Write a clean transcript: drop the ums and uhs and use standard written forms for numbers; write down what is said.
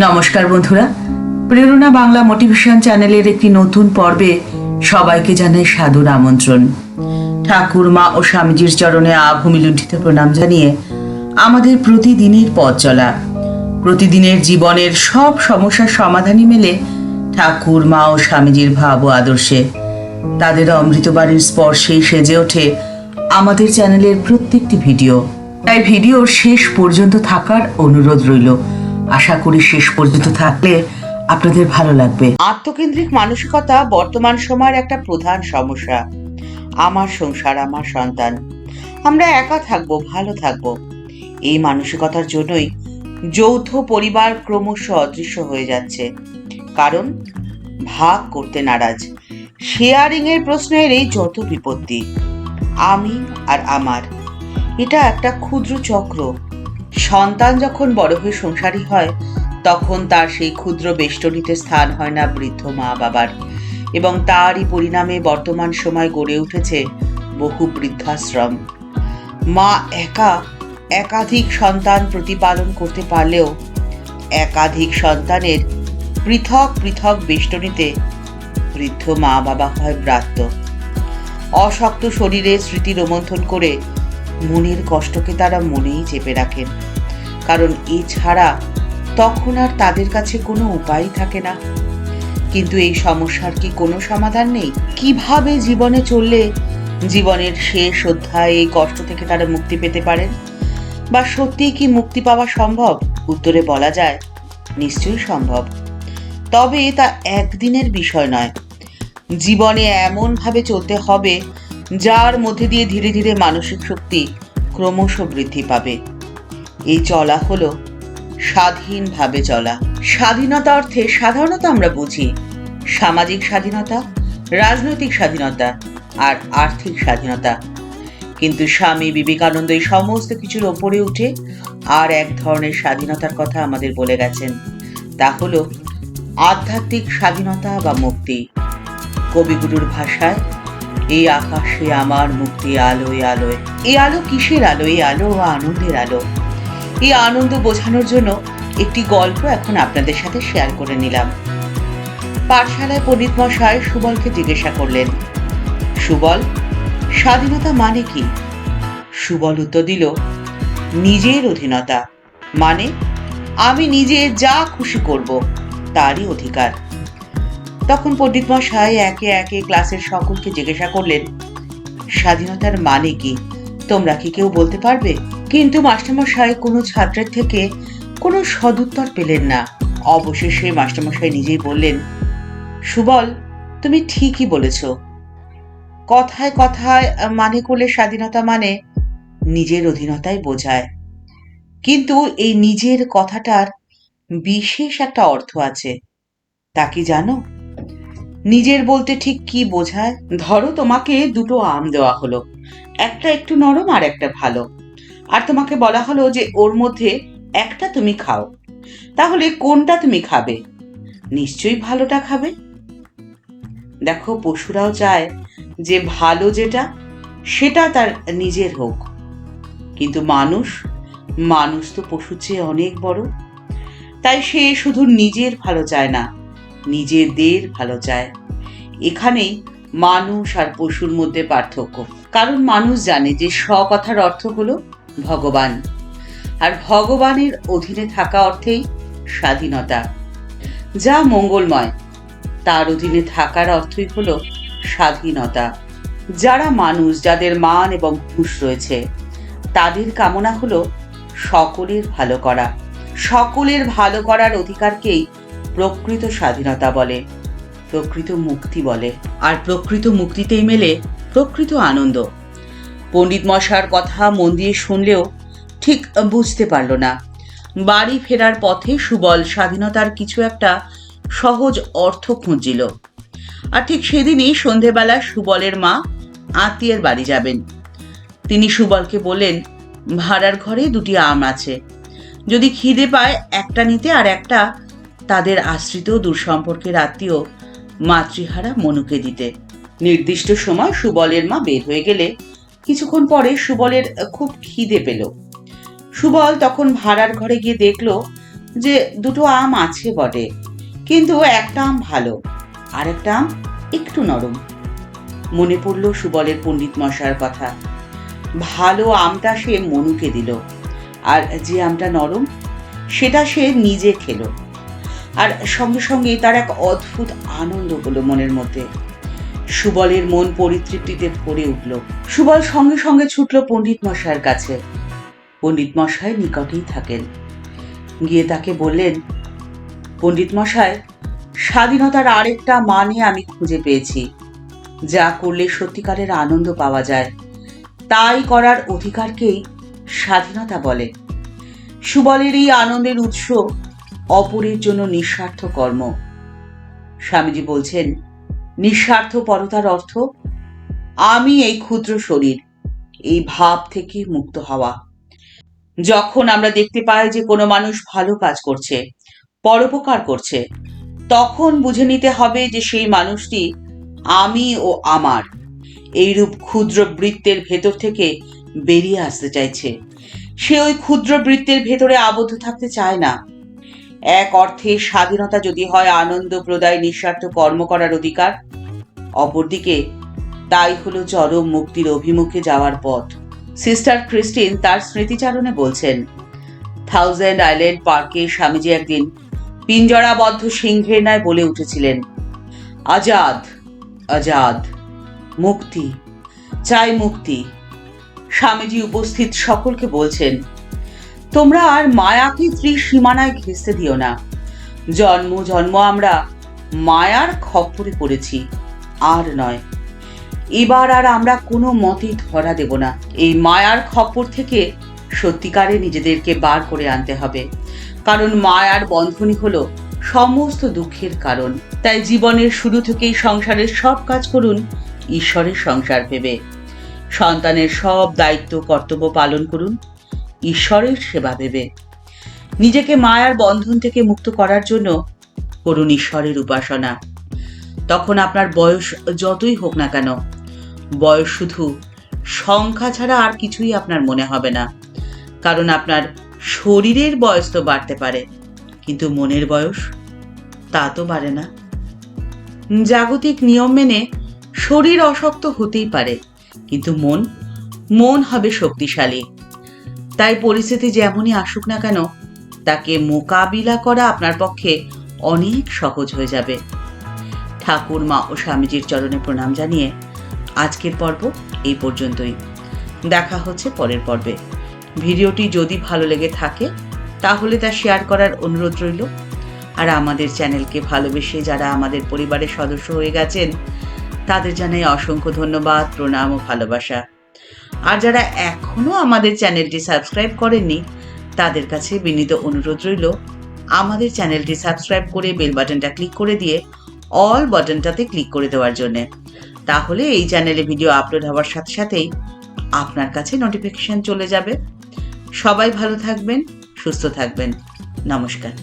নমস্কার বন্ধুরা, প্রেরণা বাংলা মোটিভেশন চ্যানেলের একটি নতুন পর্বে সবাইকে জানাই সাদর আমন্ত্রণ। ঠাকুর মা ও স্বামীজির চরণে আভূমি লুণ্ঠিত প্রণাম জানিয়ে আমাদের প্রতিদিনের পথ চলা, প্রতিদিনের জীবনের সব সমস্যার সমাধানই মেলে ঠাকুর মা ও স্বামীজির ভাব ও আদর্শে। তাদের অমৃতবাণীর স্পর্শেই সেজে ওঠে আমাদের চ্যানেলের প্রত্যেকটি ভিডিও। তাই ভিডিওর শেষ পর্যন্ত থাকার অনুরোধ রইল। আশা করি শেষ পর্যন্ত থাকলে আপনাদের ভালো লাগবে। আত্মকেন্দ্রিক মানসিকতা বর্তমান সময়ের একটা প্রধান সমস্যা। আমার সংসার, আমার সন্তান, আমরা একা থাকবো, ভালো থাকবো, এই মানসিকতার জন্যই যৌথ পরিবার ক্রমশ অদৃশ্য হয়ে যাচ্ছে। কারণ ভাগ করতে নারাজ, শেয়ারিং এর প্রশ্ন এলেই যত বিপত্তি। আমি আর আমার, এটা একটা ক্ষুদ্র চক্র। সন্তান যখন বড় হয়ে সংসারী হয়, তখন তার সেই ক্ষুদ্র বেষ্টনীতে স্থান হয় না বৃদ্ধ মা বাবার, এবং তারই পরিণামে বর্তমান সময় গড়ে উঠেছে বহু বৃদ্ধাশ্রম। মা একা একাধিক সন্তান প্রতিপালন করতে পারলেও একাধিক সন্তানের পৃথক পৃথক বেষ্টনীতে বৃদ্ধ মা বাবা হয় ব্রাত্য। অশক্ত শরীরে স্মৃতি রোমন্থন করে মনের কষ্টকে তারা মনেই চেপে রাখেন, কারণ এছাড়া তখন আর তাদের কাছে কোনো উপায় থাকে না। কিন্তু এই সমস্যার কি কোনো সমাধান নেই? কিভাবে জীবনে চললে জীবনের শেষ অধ্যায়ে এই কষ্ট থেকে তারা মুক্তি পেতে পারেন? বা সত্যিই কি মুক্তি পাওয়া সম্ভব? উত্তরে বলা যায়, নিশ্চয়ই সম্ভব। তবে তা একদিনের বিষয় নয়। জীবনে এমন ভাবে চলতে হবে যার মধ্যে দিয়ে ধীরে ধীরে মানসিক শক্তি ক্রমশ বৃদ্ধি পাবে। এই চলা হলো স্বাধীনভাবে চলা। স্বাধীনতা অর্থে সাধারণত আমরা বুঝি সামাজিক স্বাধীনতা, রাজনৈতিক স্বাধীনতা আর আর্থিক স্বাধীনতা। কিন্তু স্বামী বিবেকানন্দ এই সমস্ত কিছুর ওপরে উঠে আর এক ধরনের স্বাধীনতার কথা আমাদের বলে গেছেন। তা হলো আধ্যাত্মিক স্বাধীনতা বা মুক্তি। কবিগুরুর ভাষায়, এই আকাশে আমার মুক্তি আলোয় আলোয়। এই আলো কিসের আলো? এই আলো আনন্দের আলো। এই আনন্দ বোঝানোর জন্য একটি গল্প এখন আপনাদের সাথে শেয়ার করে নিলাম। পাঠশালায় পণ্ডিত মশাই সুবলকে জিজ্ঞাসা করলেন, সুবল, স্বাধীনতা মানে কি? সুবল উত্তর দিল, নিজের অধীনতা, মানে আমি নিজে যা খুশি করব, তারই অধিকার। তখন পণ্ডিত মশাই একে একে ক্লাসের সকলকে জিজ্ঞাসা করলেন, স্বাধীনতার মানে কি? তোমরা কি কেউ বলতে পারবে? কিন্তু মাস্টারমশাই কোনো ছাত্রের থেকে কোনো সদুত্তর পেলেন না। অবশেষে মাস্টারমশাই নিজেই বললেন, সুবল, তুমি ঠিকই বলেছ। কথায় কথায় মানে করলে স্বাধীনতা মানে নিজের অধীনতাই বোঝায়। কিন্তু এই নিজের কথাটার বিশেষ একটা অর্থ আছে। তা কি জানো? নিজের বলতে ঠিক কি বোঝায়? ধরো তোমাকে দুটো আম দেওয়া হলো, একটা একটু নরম আর একটা ভালো, আর তোমাকে বলা হলো যে ওর মধ্যে একটা তুমি খাও। তাহলে কোনটা তুমি খাবে? নিশ্চয়ই ভালোটা খাবে। দেখো, পশুরাও চায় যে ভালো যেটা সেটা তার নিজের হোক। কিন্তু মানুষ তো পশুর চেয়ে অনেক বড়। তাই সে শুধু নিজের ভালো চায় না, নিজেদের ভালো চায়। এখানেই মানুষ আর পশুর মধ্যে পার্থক্য। কারণ মানুষ জানে যে কথার অর্থ হলো ভগবান, আর ভগবানের অধীনে থাকা অর্থেই স্বাধীনতা। যা মঙ্গলময় তার অধীনে থাকার অর্থই হলো স্বাধীনতা। যারা মানুষ, যাদের মান এবং হুঁশ রয়েছে, তাদের কামনা হলো সকলের ভালো করা। সকলের ভালো করার অধিকারকেই প্রকৃত স্বাধীনতা বলে, প্রকৃত মুক্তি বলে। আর প্রকৃত মুক্তিতেই মেলে প্রকৃত আনন্দ। পণ্ডিত মশাইয়ের কথা মন দিয়ে শুনলেও ঠিক বুঝতে পারল না। বাড়ি ফেরার পথে সুবল স্বাধীনতার কিছু একটা সহজ অর্থ খুঁজছিল। আর ঠিক সেদিনই সন্ধেবেলা সুবলের মা আত্মীয়ের বাড়ি যাবেন। তিনি সুবলকে বললেন, ভাড়ার ঘরে দুটি আম আছে, যদি খিদে পায় একটা নিতে, আর একটা তাদের আশ্রিত দূরসম্পর্কের আত্মীয় মাতৃহারা মনুকে দিতে। নির্দিষ্ট সময় সুবলের মা বের হয়ে গেলে কিছুক্ষণ পরে সুবলের খুব খিদে পেল। সুবল তখন ভাড়ার ঘরে গিয়ে দেখলো যে দুটো আম আছে বটে, কিন্তু একটা আম ভালো আর একটা আম একটু নরম। মনে পড়ল সুবলের পণ্ডিত মশাইয়ের কথা। ভালো আমটা সে মনুকে দিল, আর যে আমটা নরম সেটা সে নিজে খেলো। আর সঙ্গে সঙ্গে তার এক অদ্ভুত আনন্দ হলো মনের মধ্যে। সুবলের মন পরিতৃপ্তিতে ভরে উঠল। সুবল সঙ্গে সঙ্গে ছুটল পণ্ডিত মশাইয়ের কাছে। পণ্ডিত মশাই নিকটেই থাকেন। গিয়ে তাকে বললেন, পণ্ডিত মশাই, স্বাধীনতার আরেকটা মানে আমি খুঁজে পেয়েছি। যা করলে সত্যিকারের আনন্দ পাওয়া যায়, তাই করার অধিকারকেই স্বাধীনতা বলে। সুবলের এই আনন্দের উৎস অপরের জন্য নিঃস্বার্থ কর্ম। স্বামীজি বলছেন, নিঃস্বার্থপরতার অর্থ আমি এই ক্ষুদ্র শরীর, এই ভাব থেকে মুক্ত হওয়া। যখন আমরা দেখতে পাই যে কোনো মানুষ ভালো কাজ করছে, পরোপকার করছে, তখন বুঝে নিতে হবে যে সেই মানুষটি আমি ও আমার এইরূপ ক্ষুদ্র বৃত্তের ভেতর থেকে বেরিয়ে আসতে চাইছে। সে ওই ক্ষুদ্র বৃত্তের ভেতরে আবদ্ধ থাকতে চায় না। এক অর্থে স্বাধীনতা যদি হয় আনন্দ প্রদায় নিঃস্বার্থ কর্ম করার অধিকার, অপরদিকে তাই হলো চরম মুক্তির অভিমুখে যাওয়ার পথ। সিস্টার ক্রিস্টিন তার স্মৃতিচারণে বলছেন, 1000 আইল্যান্ড পার্কে স্বামীজি একদিন পিঞ্জরাবদ্ধ সিংহের ন্যায় বলে উঠেছিলেন, আজাদ আজাদ, মুক্তি চাই, মুক্তি। স্বামীজি উপস্থিত সকলকে বলছেন, তোমরা আর মায়াকে ত্রিসীমানায় ঘেঁষতে দিও না। জন্ম জন্ম আমরা মায়ার খপ্পরে পড়েছি, আর নয়। এবার আর আমরা কোনো মতেই ধরা দেব না। এই মায়ার খপ্পর থেকে সত্যিকারে নিজেদেরকে বার করে আনতে হবে, কারণ মায়ার বন্ধনই হলো সমস্ত দুঃখের কারণ। তাই জীবনের শুরু থেকেই সংসারের সব কাজ করুন ঈশ্বরের সংসার ভেবে। সন্তানের সব দায়িত্ব কর্তব্য পালন করুন ঈশ্বরের সেবা ভেবে। নিজেকে মায়ার বন্ধন থেকে মুক্ত করার জন্য করুন ঈশ্বরের উপাসনা। তখন আপনার বয়স যতই হোক না কেন, বয়স শুধু সংখ্যা ছাড়া আর কিছুই আপনার মনে হবে না। কারণ আপনার শরীরের বয়স তো বাড়তে পারে, কিন্তু মনের বয়স তা তো বাড়ে না। জাগতিক নিয়ম মেনে শরীর অশক্ত হতেই পারে, কিন্তু মন হবে শক্তিশালী। তাই পরিস্থিতি যেমনই আসুক না কেন, তাকে মোকাবিলা করা আপনার পক্ষে অনেক সহজ হয়ে যাবে। ঠাকুর মা ও স্বামীজির চরণে প্রণাম জানিয়ে আজকের পর্ব এই পর্যন্তই। দেখা হচ্ছে পরের পর্বে। ভিডিওটি যদি ভালো লেগে থাকে তাহলে তা শেয়ার করার অনুরোধ রইল। আর আমাদের চ্যানেলকে ভালোবেসে যারা আমাদের পরিবারের সদস্য হয়ে গেছেন তাদের জানাই অসংখ্য ধন্যবাদ, প্রণাম ও ভালোবাসা। আর যারা এখনো আমাদের চ্যানেলটি সাবস্ক্রাইব করেননি তাদের কাছে বিনীত অনুরোধ রইল আমাদের চ্যানেলটি সাবস্ক্রাইব করে বেল বাটনটা ক্লিক করে দিয়ে অল বাটনটাতে ক্লিক করে দেওয়ার জন্য। তাহলে এই চ্যানেলে ভিডিও আপলোড হওয়ার সাথে সাথেই আপনার কাছে নোটিফিকেশন চলে যাবে। সবাই ভালো থাকবেন, সুস্থ থাকবেন। নমস্কার।